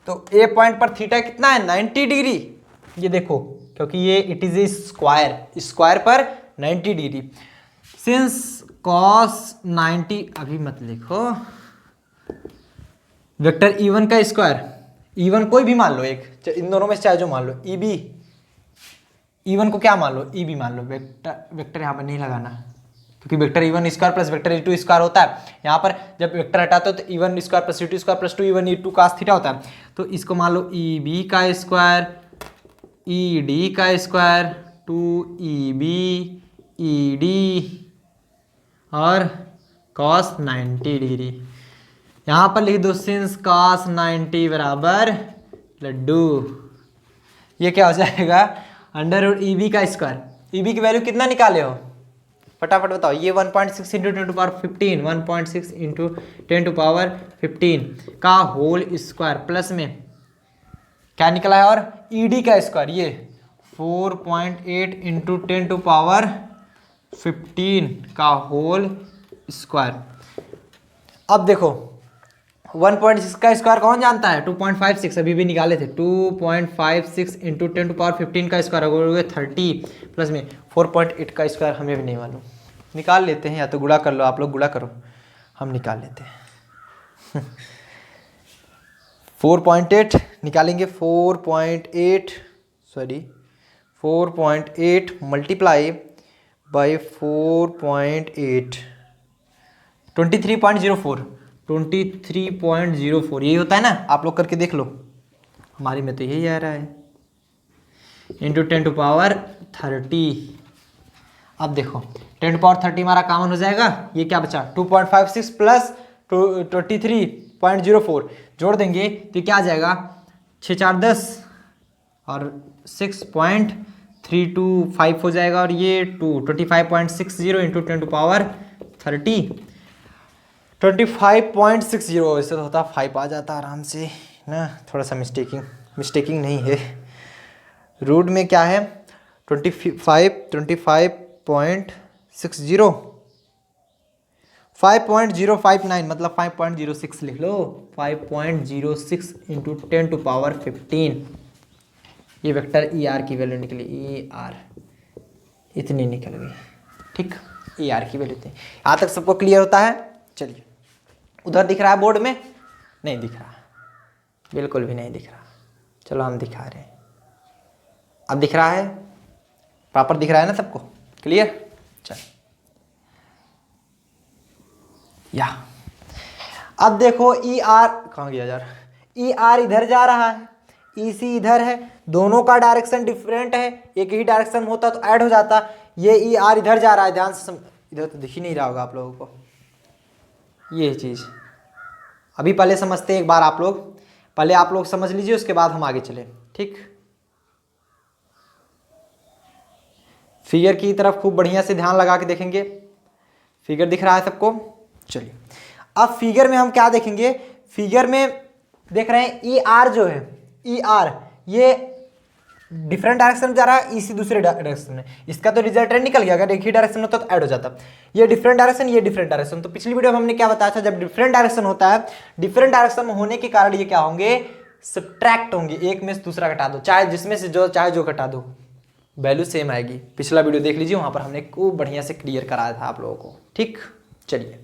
तो ए पॉइंट पर थीटा कितना है, 90 डिग्री। ये देखो क्योंकि ये it is a square, square पर 90 डिग्री। सिंस कॉस 90, अभी मत लिखो, वेक्टर E1 का स्क्वायर, E1 कोई भी मान लो एक, इन दोनों में से चाहे जो मान लो, EB, E1 को क्या मान लो, EB मान लो। वेक्टर यहाँ पर नहीं लगाना क्योंकि vector E1 square plus vector E2 square होता है। यहाँ पर जब वेक्टर हटाते हो तो E1 square plus E2 square plus 2E1 E2 cos theta होता है। तो इसको मान लो EB का स्क्वायर, ED का स्क्वायर, 2EB ED और cos 90 डिग्री। यहाँ पर लिख दो सिंस cos 90 बराबर लड्डू। ये क्या हो जाएगा, अंडर EB का स्क्वायर। EB की वैल्यू कितना निकाले हो, फटाफट बताओ। ये 1.6 इंटू 10⁻15, 1.6 इंटू 10⁻15 का होल स्क्वायर प्लस में क्या निकला है, और ED का स्क्वायर ये 4.8 इंटू 10⁻15 का होल स्क्वायर। अब देखो 1.6 का स्क्वायर कौन जानता है, 2.56 अभी भी निकाले थे। 2.56 इंटू 10⁻15 का स्क्वायर होगा 30 प्लस में 4.8 का स्क्वायर हमें भी नहीं मालूम, निकाल लेते हैं, या तो गुणा कर लो, आप लोग गुणा करो, हम निकाल लेते हैं 4.8 निकालेंगे, 4.8 मल्टीप्लाई बाई 4.8 23.04 यही होता है ना, आप लोग करके देख लो, हमारी में तो यही आ रहा है। इंटू 10⁻30 अब देखो 10⁻30 हमारा कॉमन हो जाएगा, ये क्या बचा 2.56 प्लस 23.04 जोड़ देंगे तो क्या आ जाएगा 6 4 10 और 6.325 हो जाएगा, और ये 25.60 इंटू 10⁻30 25.60, वैसे तो होता 5 आ जाता आराम से ना, थोड़ा सा मिस्टेकिंग नहीं है। रूट में क्या है 25.60 5.059 मतलब 5.06 लिख लो, 5.06 इंटू 10⁻15, ये वेक्टर ई आर की वैल्यू निकली, ई आर इतनी निकल गई। ठीक, ई आर की वैल्यू इतनी। यहाँ तक सबको क्लियर होता है? चलिए, उधर दिख रहा है बोर्ड में? नहीं दिख रहा, बिल्कुल भी नहीं दिख रहा। चलो हम दिखा रहे हैं, अब दिख रहा है, प्रॉपर दिख रहा है ना सबको? क्लियर? चल या अब देखो ई आर कहाँ गया यार, ई आर इधर जा रहा है, ई सी इधर है, दोनों का डायरेक्शन डिफरेंट है, एक ही डायरेक्शन होता तो ऐड हो जाता। ये ई आर इधर जा रहा है, ध्यान से इधर तो दिख ही नहीं रहा होगा आप लोगों को ये चीज़। अभी पहले समझते हैं एक बार, आप लोग पहले आप लोग समझ लीजिए, उसके बाद हम आगे चले। ठीक, फिगर की तरफ खूब बढ़िया से ध्यान लगा के देखेंगे। फिगर दिख रहा है सबको? चलिए, अब फिगर में हम क्या देखेंगे, फिगर में देख रहे हैं ई आर जो है, ई आर ये डिफरेंट डायरेक्शन में जा रहा है, इसी दूसरे डायरेक्शन में, इसका तो रिजल्टेंट निकल गया, अगर एक ही डायरेक्शन होता तो ऐड हो जाता। ये डिफरेंट डायरेक्शन, ये डिफरेंट डायरेक्शन। तो पिछली वीडियो में हमने क्या बताया था, जब डिफरेंट डायरेक्शन होता है, डिफरेंट डायरेक्शन में होने के कारण ये क्या होंगे, सब्ट्रैक्ट होंगे, एक में से दूसरा घटा दो, चाहे जिसमें से जो चाहे जो घटा दो, वैल्यू सेम आएगी। पिछला वीडियो देख लीजिए, वहां पर हमने खूब बढ़िया से क्लियर कराया था आप लोगों को। ठीक, चलिए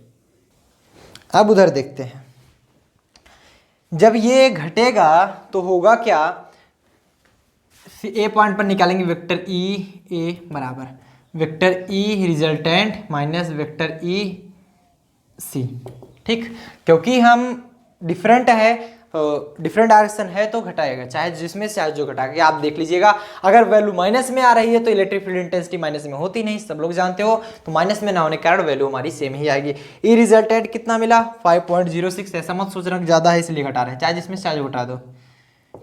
अब उधर देखते हैं। जब ये घटेगा तो होगा क्या, ए पॉइंट पर निकालेंगे वेक्टर ई ए बराबर vector E resultant minus vector E C. ठीक, क्योंकि हम डिफरेंट है, डिफरेंट डायरेक्शन है तो घटाएगा, चाहे जिसमें से चाहे जो घटाएगा। आप देख लीजिएगा, अगर वैल्यू माइनस में आ रही है तो इलेक्ट्रिक फील्ड इंटेंसिटी माइनस में होती नहीं, सब लोग जानते हो, तो माइनस में ना होने के कारण वैल्यू हमारी सेम ही आएगी। ई रिजल्टेंट कितना मिला 5.06, ऐसा मत सोचना ज़्यादा है इसलिए घटा रहे हैं, चाहे जिसमें से चाहे जो घटा दो,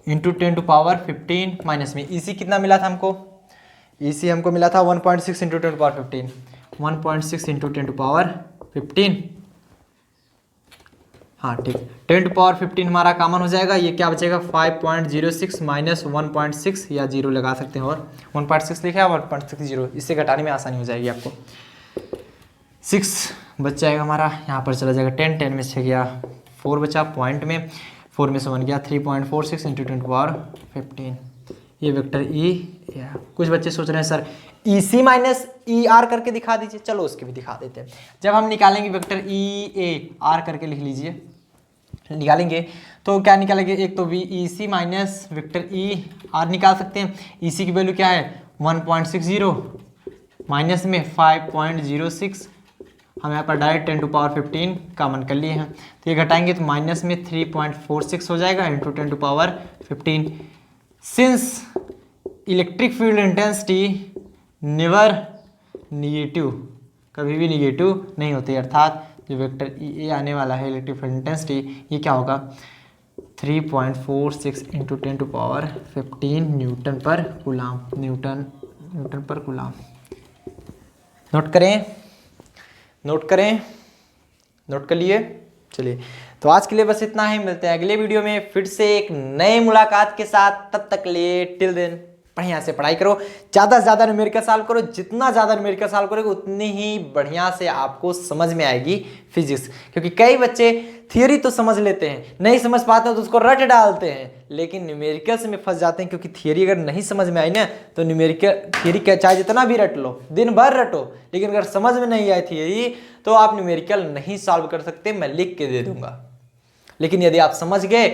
इंटू 10⁻15 माइनस में ई सी कितना मिला था हमको, ई सी हमको मिला था 1.6 इंटू 10⁻15, 1.6 इंटू 10⁻15। हाँ ठीक, 10⁻15 हमारा कॉमन हो जाएगा, ये क्या बचेगा 5.06 माइनस 1.6 या 0 लगा सकते हैं, और 1.6 लिखा है 1.60, इससे घटाने में आसानी हो जाएगी आपको। 6 बच जाएगा हमारा, यहाँ पर चला जाएगा 10, 10 में से गया 4 बचा, पॉइंट में 4 में से 1 गया 3.46 इंटू 10⁻15, ये वेक्टर ई। कुछ बच्चे सोच रहे हैं सर ई सी माइनस ई आर करके दिखा दीजिए, चलो उसके भी दिखा देते हैं। जब हम निकालेंगे वेक्टर ई ए आर करके लिख लीजिए, निकालेंगे तो क्या निकालेंगे, एक तो वी ई सी माइनस वेक्टर ई आर निकाल सकते हैं। ई सी की वैल्यू क्या है 1.60 माइनस में 5.06, हम यहाँ पर डायरेक्ट 10⁻15 कॉमन कर लिए हैं, तो ये घटाएंगे तो माइनस में 3.46 हो जाएगा into 10⁻15। Since electric field intensity never negative, कभी भी निगेटिव नहीं होती, अर्थात जो वेक्टर ई ए आने वाला है इलेक्ट्रिक फील्ड इंटेंसिटी, ये क्या होगा 3.46 इंटू 10⁻15 न्यूटन पर कूलाम, न्यूटन पर कूलाम। नोट करें, नोट कर लिए। चलिए, तो आज के लिए बस इतना ही, मिलते हैं अगले वीडियो में फिर से एक नए मुलाकात के साथ। तब तक लिए टिल देन बढ़िया से पढ़ाई करो, ज़्यादा से ज़्यादा न्यूमेरिकल सॉल्व करो, जितना ज़्यादा न्यूमेरिकल सॉल्व करोगे उतनी ही बढ़िया से आपको समझ में आएगी फिजिक्स। क्योंकि कई बच्चे थियरी तो समझ लेते हैं, नहीं समझ पाते तो उसको रट डालते हैं, लेकिन न्यूमेरिकल्स में फंस जाते हैं। क्योंकि थियरी अगर नहीं समझ में आई ना तो न्यूमेरिकल थियरी चाहे जितना भी रट लो, दिन भर रटो, लेकिन अगर समझ में नहीं आई थियरी तो आप न्यूमेरिकल नहीं सॉल्व कर सकते, मैं लिख के दे दूंगा। लेकिन यदि आप समझ गए,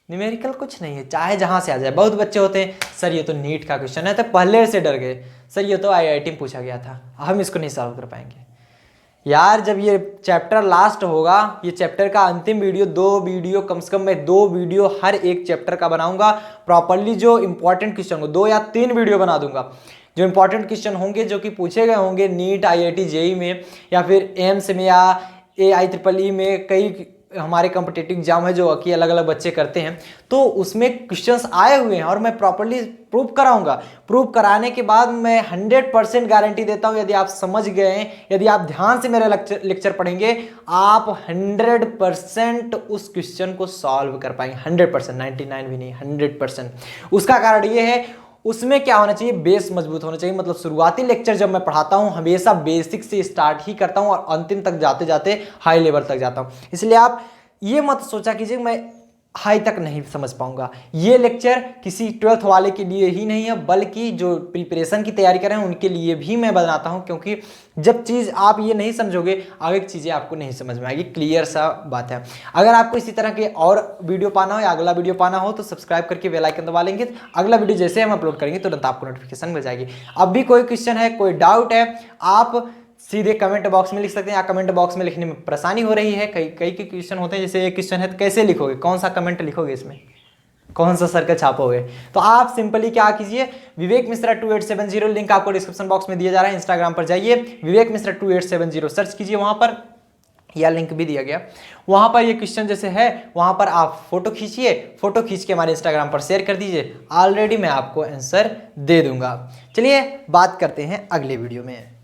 न्यूमेरिकल कुछ नहीं है, चाहे जहां से आ जाए। बहुत बच्चे होते हैं सर ये तो नीट का क्वेश्चन है, तो पहले से डर गए, सर ये तो आईआईटी में पूछा गया था, हम इसको नहीं सॉल्व कर पाएंगे। यार जब ये चैप्टर लास्ट होगा, ये चैप्टर का अंतिम वीडियो, 2 वीडियो कम से कम मैं 2 वीडियो हर एक चैप्टर का बनाऊंगा प्रॉपरली। जो इंपॉर्टेंट क्वेश्चन हो 2 या 3 वीडियो बना दूंगा। जो इंपॉर्टेंट क्वेश्चन होंगे जो कि पूछे गए होंगे नीट, IIT, जेई में या फिर एम्स में या AIEEE में, कई हमारे कॉम्पिटिटिव एग्जाम है जो कि अलग अलग बच्चे करते हैं, तो उसमें क्वेश्चंस आए हुए हैं और मैं प्रॉपर्ली प्रूव कराऊंगा। प्रूव कराने के बाद मैं 100% गारंटी देता हूं, यदि आप समझ गए हैं, यदि आप ध्यान से मेरा लेक्चर पढ़ेंगे, आप 100% उस क्वेश्चन को सॉल्व कर पाएंगे। 100%, 99 भी नहीं, 100%। उसका कारण ये है, उसमें क्या होना चाहिए, बेस मजबूत होना चाहिए। मतलब शुरुआती लेक्चर जब मैं पढ़ाता हूं हमेशा बेसिक से स्टार्ट ही करता हूं और अंतिम तक जाते जाते हाई लेवल तक जाता हूं। इसलिए आप ये मत सोचा कीजिए मैं हाई तक नहीं समझ पाऊंगा। ये लेक्चर किसी 12th वाले के लिए ही नहीं है, बल्कि जो प्रिपरेशन की तैयारी कर रहे हैं उनके लिए भी मैं बनाता हूं, क्योंकि जब चीज़ आप ये नहीं समझोगे आगे की चीज़ें आपको नहीं समझ में आएगी। क्लियर सा बात है। अगर आपको इसी तरह के और वीडियो पाना हो या अगला वीडियो पाना हो तो सब्सक्राइब करके बेल आइकन दबा लेंगे। अगला वीडियो जैसे हम अपलोड करेंगे तुरंत आपको नोटिफिकेशन मिल जाएगी। अब भी कोई क्वेश्चन है, कोई डाउट है, आप सीधे कमेंट बॉक्स में लिख सकते हैं, या कमेंट बॉक्स में लिखने में परेशानी हो रही है, कई के क्वेश्चन होते हैं, जैसे एक क्वेश्चन है तो कैसे लिखोगे, कौन सा कमेंट लिखोगे, इसमें कौन सा सर्कल छापोगे, तो आप सिंपली क्या कीजिए, विवेक मिश्रा 2870, लिंक आपको डिस्क्रिप्शन बॉक्स में दिया जा रहा है। इंस्टाग्राम पर जाइए, विवेक मिश्रा 2870 सर्च कीजिए, वहां पर या लिंक भी दिया गया, वहां पर ये क्वेश्चन जैसे है वहां पर आप फोटो खींचिए, फोटो खींच के हमारे इंस्टाग्राम पर शेयर कर दीजिए, ऑलरेडी मैं आपको आंसर दे दूंगा। चलिए बात करते हैं अगले वीडियो में।